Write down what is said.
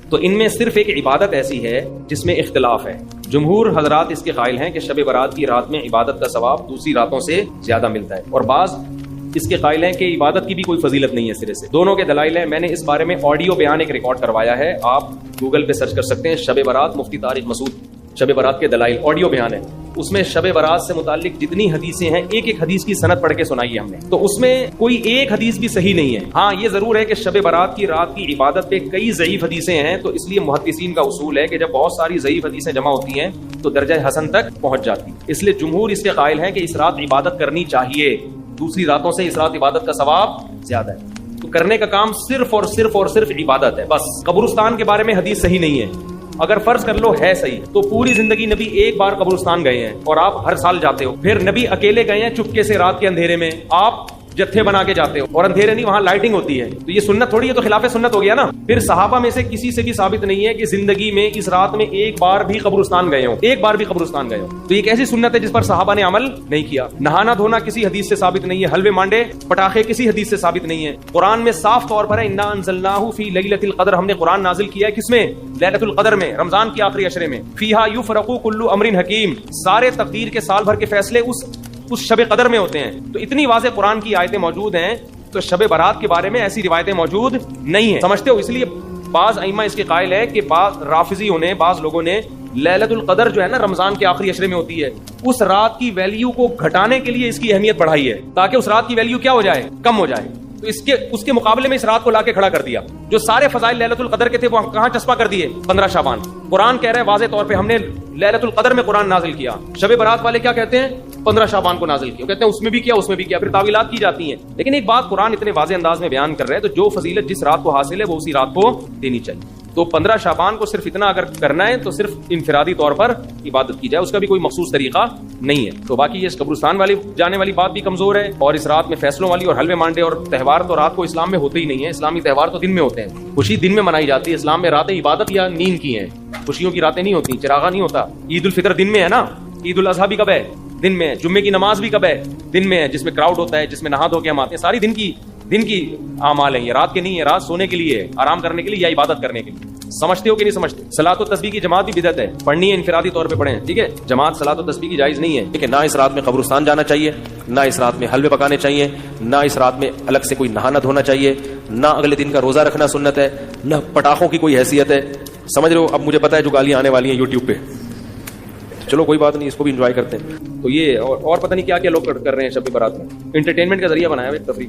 تو ان میں صرف ایک عبادت ایسی ہے جس میں اختلاف ہے. جمہور حضرات اس کے قائل ہیں کہ شب برات کی رات میں عبادت کا ثواب دوسری راتوں سے زیادہ ملتا ہے, اور بعض اس کے قائل ہیں کہ عبادت کی بھی کوئی فضیلت نہیں ہے سرے سے. دونوں کے دلائل ہیں. میں نے اس بارے میں آڈیو بیان ایک ریکارڈ کروایا ہے, آپ گوگل پہ سرچ کر سکتے ہیں, شب برات مفتی طارق مسعود, شب برات کے دلائل, آڈیو بیان ہے. اس میں شب برات سے متعلق جتنی حدیثیں ہیں ایک ایک حدیث کی سند پڑھ کے سنائی ہے ہم نے, تو اس میں کوئی ایک حدیث بھی صحیح نہیں ہے. ہاں یہ ضرور ہے کہ شب برات کی رات کی عبادت پہ کئی ضعیف حدیثیں ہیں, تو اس لیے محدثین کا اصول ہے کہ جب بہت ساری ضعیف حدیثیں جمع ہوتی ہیں تو درجہ حسن تک پہنچ جاتی. اس لیے جمہور اس کے قائل ہیں کہ اس رات عبادت کرنی چاہیے, دوسری راتوں سے اس رات عبادت کا ثواب زیادہ ہے. تو کرنے کا کام صرف اور صرف اور صرف عبادت ہے بس. قبرستان کے بارے میں حدیث صحیح نہیں ہے. اگر فرض کر لو ہے صحیح, تو پوری زندگی نبی ایک بار قبرستان گئے ہیں اور آپ ہر سال جاتے ہو. پھر نبی اکیلے گئے ہیں چپکے سے رات کے اندھیرے میں, آپ جتھے بنا کے جاتے ہو, اور اندھیرے نہیں, وہاں لائٹنگ ہوتی ہے, تو یہ سنت تھوڑی ہے, تو خلاف سنت ہو گیا نا. پھر صحابہ میں سے کسی سے بھی ثابت نہیں ہے کہ زندگی میں اس رات میں ایک بار بھی قبرستان گئے ہو, ایک بار بھی قبرستان گئے ہو. تو یہ ایک ایسی سنت ہے جس پر صحابہ نے عمل نہیں کیا. نہانا دھونا کسی حدیث سے ثابت نہیں ہے, حلوے مانڈے پٹاخے کسی حدیث سے ثابت نہیں ہے. قرآن میں صاف طور پر ہے انا انزلناہ فی لیلۃ القدر, ہم نے قرآن نازل کیا ہے کس میں؟ لیلۃ القدر میں, رمضان کے آخری عشرے میں. فیہا یفرق کل امر حکیم, سارے تقدیر کے سال بھر کے فیصلے اس شب قدر میں ہوتے ہیں. تو اتنی واضح قرآن کی آیتیں موجود ہیں, تو شب برات کے بارے میں ایسی روایتیں موجود نہیں ہیں, سمجھتے ہو. اس لیے بعض ائمہ اس کے قائل ہے کہ بعض رافضیوں نے, بعض لوگوں نے لیلۃ القدر جو ہے نا رمضان کے آخری عشرے میں ہوتی ہے, اس رات کی ویلیو کو گھٹانے کے لیے اس کی اہمیت بڑھائی ہے, تاکہ اس رات کی ویلیو کیا ہو جائے, کم ہو جائے. تو اس کے مقابلے میں اس رات کو لا کے کھڑا کر دیا. جو سارے فضائل لیلۃ القدر کے تھے وہ کہاں چسپا کر دیے؟ 15 شعبان. قرآن کہہ رہا ہے واضح طور پہ ہم نے لیلۃ القدر میں قرآن نازل کیا. شب برات والے کیا کہتے ہیں؟ 15 شعبان کو نازل کیا. کہتے ہیں اس میں بھی کیا, اس میں بھی کیا. پھر تعویلات کی جاتی ہیں. لیکن ایک بات قرآن اتنے واضح انداز میں بیان کر رہے ہیں, تو جو فضیلت جس رات کو حاصل ہے وہ اسی رات کو دینی چاہیے. تو 15 شعبان کو صرف اتنا اگر کرنا ہے تو صرف انفرادی طور پر عبادت کی جائے, اس کا بھی کوئی مخصوص طریقہ نہیں ہے. تو باقی یہ قبرستان والی جانے والی بات بھی کمزور ہے, اور اس رات میں فیصلوں والی اور حلوے مانڈے اور تہوار تو رات کو اسلام میں ہوتے ہی نہیں ہے. اسلامی تہوار تو دن میں ہوتے ہیں, خوشی دن میں منائی جاتی ہے. اسلام میں راتیں عبادت یا نیند کی ہیں, خوشیوں کی راتیں نہیں ہوتی, چراغا نہیں ہوتا. عید الفطر دن میں ہے نا, عید الاضحیٰ بھی کب ہے؟ دن میں. جمعے کی نماز بھی کب ہے؟ دن میں ہے, جس میں کراؤڈ ہوتا ہے, جس میں نہا دھو کے ہم آتے ہیں. ساری دن کی اعمال ہیں, یہ رات کے نہیں ہے. رات سونے کے لیے ہے, آرام کرنے کے لیے یا عبادت کرنے کے لیے. سمجھتے ہو کہ نہیں سمجھتے؟ صلاۃ و تسبیح کی جماعت بھی بدعت ہے, پڑھنی ہے انفرادی طور پہ پڑھیں, ٹھیک ہے. جماعت صلاۃ و تسبیح کی جائز نہیں ہے. ٹھیک ہے. نہ اس رات میں قبرستان جانا چاہیے, نہ اس رات میں حلوے پکانے چاہیے, نہ اس رات میں الگ سے کوئی نہانا دھونا چاہیے, نہ اگلے دن کا روزہ رکھنا سنت ہے, نہ پٹاخوں کی کوئی حیثیت ہے. سمجھ رہے ہو؟ اب مجھے پتا ہے جو گالیاں آنے والی ہیں یوٹیوب پہ, چلو کوئی بات نہیں, اس کو بھی انجوائے کرتے ہیں. تو یہ اور پتہ نہیں کیا کیا لوگ کر رہے ہیں شب برات میں, انٹرٹینمنٹ کا ذریعہ بنایا ہے, تفریح.